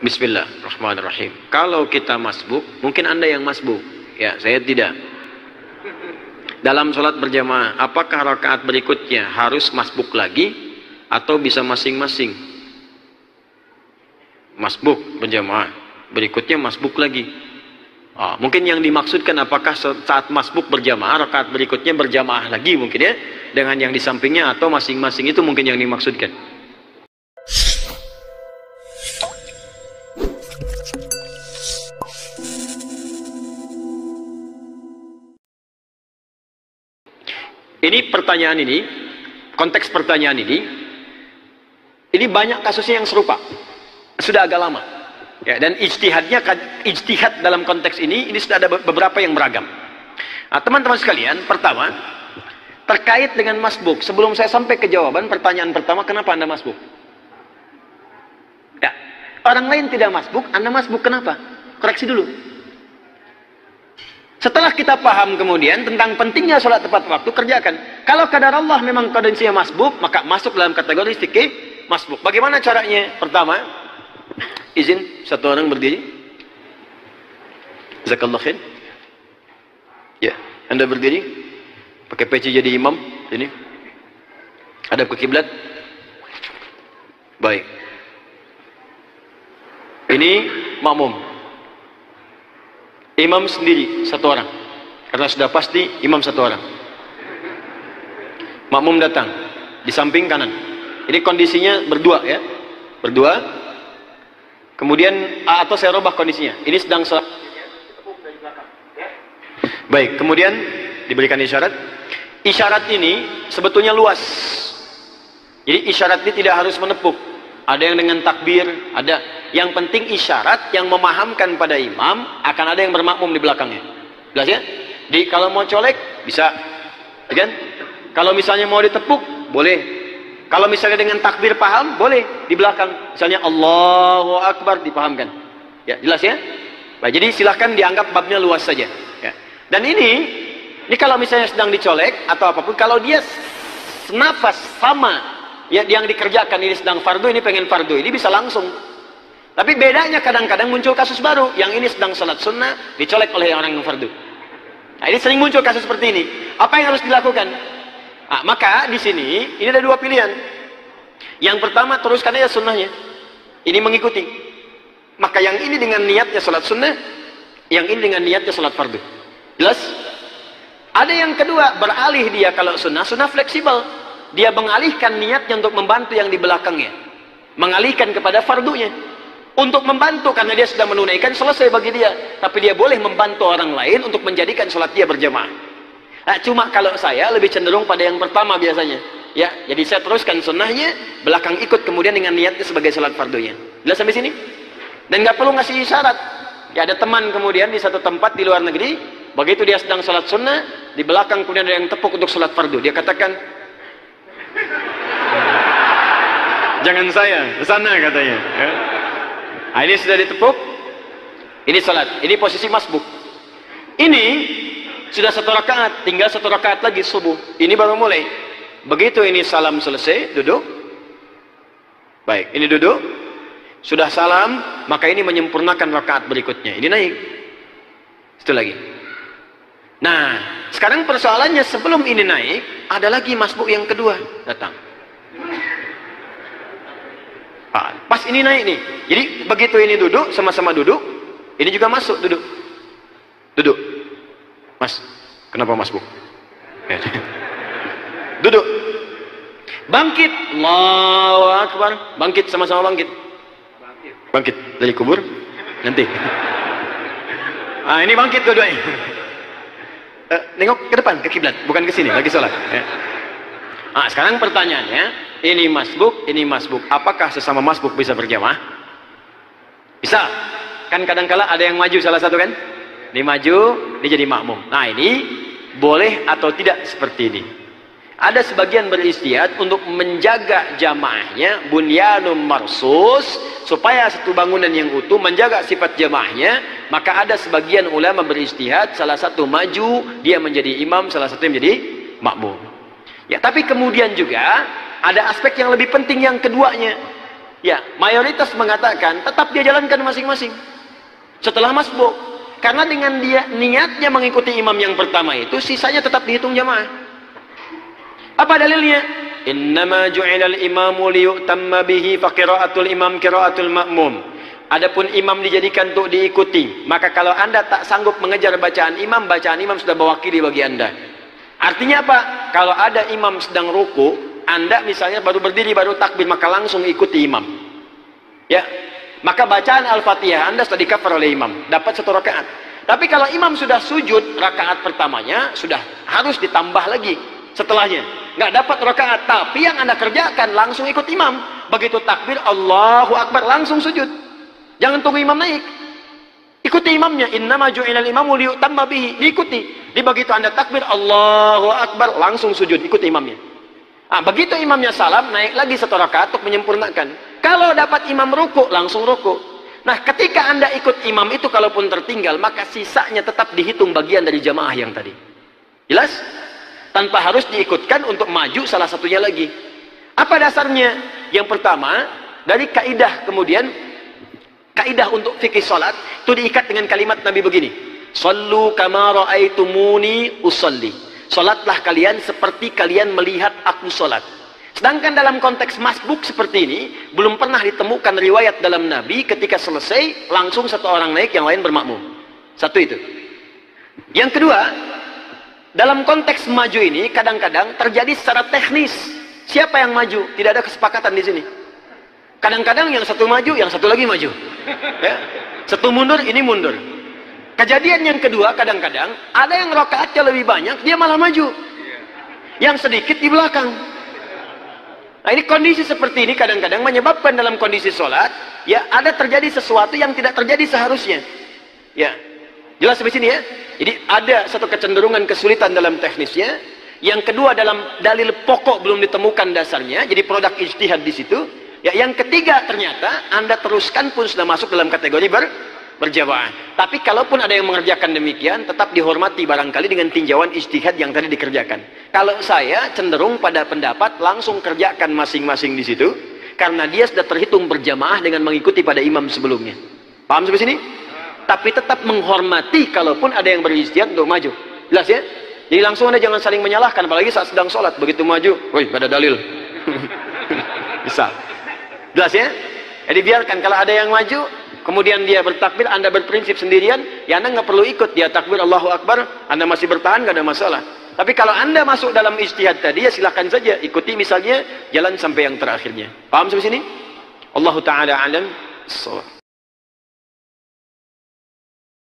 Bismillahirrahmanirrahim. Kalau kita masbuk, mungkin Anda yang masbuk. Ya, saya tidak. Dalam sholat berjamaah, apakah rakaat berikutnya harus masbuk lagi atau bisa masing-masing? Masbuk berjamaah, berikutnya masbuk lagi. Mungkin yang dimaksudkan apakah saat masbuk berjamaah, rakaat berikutnya berjamaah lagi mungkin ya, dengan yang di sampingnya, atau masing-masing, itu mungkin yang dimaksudkan. Ini pertanyaan ini, konteks pertanyaan ini banyak kasusnya yang serupa, sudah agak lama. Ya, dan ijtihad dalam konteks ini sudah ada beberapa yang beragam. Nah, teman-teman sekalian, pertama, terkait dengan masbuk, sebelum saya sampai ke jawaban pertanyaan pertama, kenapa Anda masbuk? Ya, orang lain tidak masbuk, Anda masbuk, kenapa? Koreksi dulu. Setelah kita paham kemudian tentang pentingnya sholat tepat waktu, kerjakan. Kalau kadar Allah memang kondisinya masbuk, maka masuk dalam kategori fikih masbuk. Bagaimana caranya? Pertama, izin satu orang berdiri. Jazakallah khair. Ya, Anda berdiri, pakai peci jadi imam. Ini, hadap ke kiblat. Baik. Ini makmum. Imam sendiri satu orang, karena sudah pasti imam satu orang. Makmum datang di samping kanan. Ini kondisinya berdua ya, berdua. Kemudian atau saya rubah kondisinya. Ini sedang sholat. Baik, kemudian diberikan isyarat. Isyarat ini sebetulnya luas. Jadi isyarat ini tidak harus menepuk. Ada yang dengan takbir, ada. Yang penting isyarat yang memahamkan pada imam, akan ada yang bermakmum di belakangnya. Jelas ya? Jadi kalau mau colek, bisa. Ya kan? Kalau misalnya mau ditepuk, boleh. Kalau misalnya dengan takbir paham, boleh. Di belakang. Misalnya Allahu Akbar, dipahamkan. Ya, jelas ya? Nah, jadi silahkan dianggap babnya luas saja. Ya. Dan ini kalau misalnya sedang dicolek, atau apapun, kalau dia nafas sama, ya, yang dikerjakan ini sedang fardu, ini pengen fardu, ini bisa langsung. Tapi bedanya kadang-kadang muncul kasus baru, yang ini sedang sholat sunnah, dicolek oleh orang yang fardu. Nah, ini sering muncul kasus seperti ini. Apa yang harus dilakukan? Nah, maka di sini ini ada dua pilihan. Yang pertama, teruskan aja sunnahnya. Ini mengikuti. Maka yang ini dengan niatnya sholat sunnah, yang ini dengan niatnya sholat fardu. Jelas? Ada yang kedua, beralih dia kalau sunnah fleksibel. Dia mengalihkan niatnya untuk membantu yang di belakangnya, mengalihkan kepada fardunya. Untuk membantu karena dia sudah menunaikan, selesai bagi dia. Tapi dia boleh membantu orang lain untuk menjadikan sholat dia berjamaah. Nah, cuma kalau saya lebih cenderung pada yang pertama biasanya. Ya, jadi saya teruskan sunnahnya, belakang ikut kemudian dengan niatnya sebagai sholat fardunya. Jelas sampai sini? Dan nggak perlu ngasih isyarat. Ya, ada teman kemudian di satu tempat di luar negeri, begitu dia sedang sholat sunnah, di belakang kemudian ada yang tepuk untuk sholat fardu. Dia katakan, jangan saya, ke sana katanya. Ya. Nah, ini sudah ditepuk, ini salat, ini posisi masbuk. Ini sudah satu rakaat, tinggal satu rakaat lagi subuh. Ini baru mulai. Begitu ini salam selesai, duduk. Baik, ini duduk. Sudah salam, maka ini menyempurnakan rakaat berikutnya. Ini naik. Itu lagi. Nah, sekarang persoalannya sebelum ini naik, ada lagi masbuk yang kedua datang. Pas ini naik nih, jadi begitu ini duduk, sama-sama duduk, ini juga masuk, duduk, mas, kenapa masbuk? Duduk, bangkit, Allahu Akbar, bangkit, sama-sama bangkit dari kubur, nanti, ini bangkit dua-duanya, nengok ke depan, ke kiblat, bukan ke sini, lagi sholat. Ya. Sekarang pertanyaannya, ini masbuk, apakah sesama masbuk bisa berjamaah? Bisa. Kan kadang-kala ada yang maju salah satu kan? Ini maju, ini jadi makmum. Nah, ini boleh atau tidak seperti ini? Ada sebagian beristihad untuk menjaga jamaahnya, bunyanum marsus, supaya satu bangunan yang utuh, menjaga sifat jamaahnya. Maka ada sebagian ulama beristihad, salah satu maju, dia menjadi imam, salah satu yang menjadi makmum. Ya, tapi kemudian juga ada aspek yang lebih penting yang keduanya. Ya, mayoritas mengatakan tetap dia jalankan masing-masing setelah masbuk. Karena dengan dia niatnya mengikuti imam yang pertama itu, sisanya tetap dihitung jamaah. Apa dalilnya? Innama ju'ilal imamu liyu'tamma bihi fa qira'atul imam qira'atul ma'mum. Adapun imam dijadikan untuk diikuti, maka kalau Anda tak sanggup mengejar bacaan imam sudah mewakili bagi Anda. Artinya apa? Kalau ada imam sedang ruku, Anda misalnya baru berdiri, baru takbir, maka langsung ikuti imam. Ya, maka bacaan Al-Fatihah Anda sudah di-cover oleh imam, dapat 1 rakaat. Tapi kalau imam sudah sujud, rakaat pertamanya sudah harus ditambah lagi setelahnya. Nggak dapat rakaat, tapi yang Anda kerjakan langsung ikut imam. Begitu takbir, Allahu Akbar, langsung sujud. Jangan tunggu imam naik. Ikuti imamnya. Innama ju'ilal imamu liyu'tamma bihi. Diikuti. Di begitu Anda takbir, Allahu Akbar, langsung sujud, ikuti imamnya. Begitu imamnya salam, naik lagi 1 rakaat untuk menyempurnakan. Kalau dapat imam ruku, langsung ruku. Nah, ketika Anda ikut imam itu, kalaupun tertinggal, maka sisanya tetap dihitung bagian dari jamaah yang tadi. Jelas? Tanpa harus diikutkan untuk maju salah satunya lagi. Apa dasarnya? Yang pertama, dari kaidah kemudian, kaidah untuk fikih salat, itu diikat dengan kalimat Nabi begini. Sallu kama ra'aitumuni usalli. Salatlah kalian seperti kalian melihat aku salat. Sedangkan dalam konteks masbuk seperti ini, belum pernah ditemukan riwayat dalam Nabi ketika selesai, langsung satu orang naik, yang lain bermakmum. Satu itu. Yang kedua, dalam konteks maju ini, kadang-kadang terjadi secara teknis. Siapa yang maju? Tidak ada kesepakatan di sini. Kadang-kadang yang satu maju, yang satu lagi maju. Ya. Satu mundur, ini mundur. Kejadian yang kedua, kadang-kadang ada yang rakaatnya lebih banyak, dia malah maju. Yang sedikit di belakang. Nah, ini kondisi seperti ini kadang-kadang menyebabkan dalam kondisi sholat, ya ada terjadi sesuatu yang tidak terjadi seharusnya. Ya, jelas sampai sini ya. Jadi ada satu kecenderungan kesulitan dalam teknisnya. Yang kedua, dalam dalil pokok belum ditemukan dasarnya, jadi produk ijtihad di situ. Ya, yang ketiga, ternyata Anda teruskan pun sudah masuk dalam kategori berjamaah. Tapi kalaupun ada yang mengerjakan demikian, tetap dihormati barangkali dengan tinjauan ijtihad yang tadi dikerjakan. Kalau saya cenderung pada pendapat langsung kerjakan masing-masing di situ, karena dia sudah terhitung berjamaah dengan mengikuti pada imam sebelumnya. Paham sampai sini? Tapi tetap menghormati kalaupun ada yang berijtihad untuk maju. Jelas ya? Jadi langsung Anda jangan saling menyalahkan, apalagi saat sedang sholat, begitu maju, woi, ada dalil. Bisa. Jelas ya? Jadi biarkan kalau ada yang maju, kemudian dia bertakbir, Anda berprinsip sendirian, ya Anda nggak perlu ikut. Dia takbir Allahu Akbar, Anda masih bertahan, nggak ada masalah. Tapi kalau Anda masuk dalam ijtihad tadi, ya silakan saja ikuti, misalnya jalan sampai yang terakhirnya. Paham sampai sini? Allahu taala alam.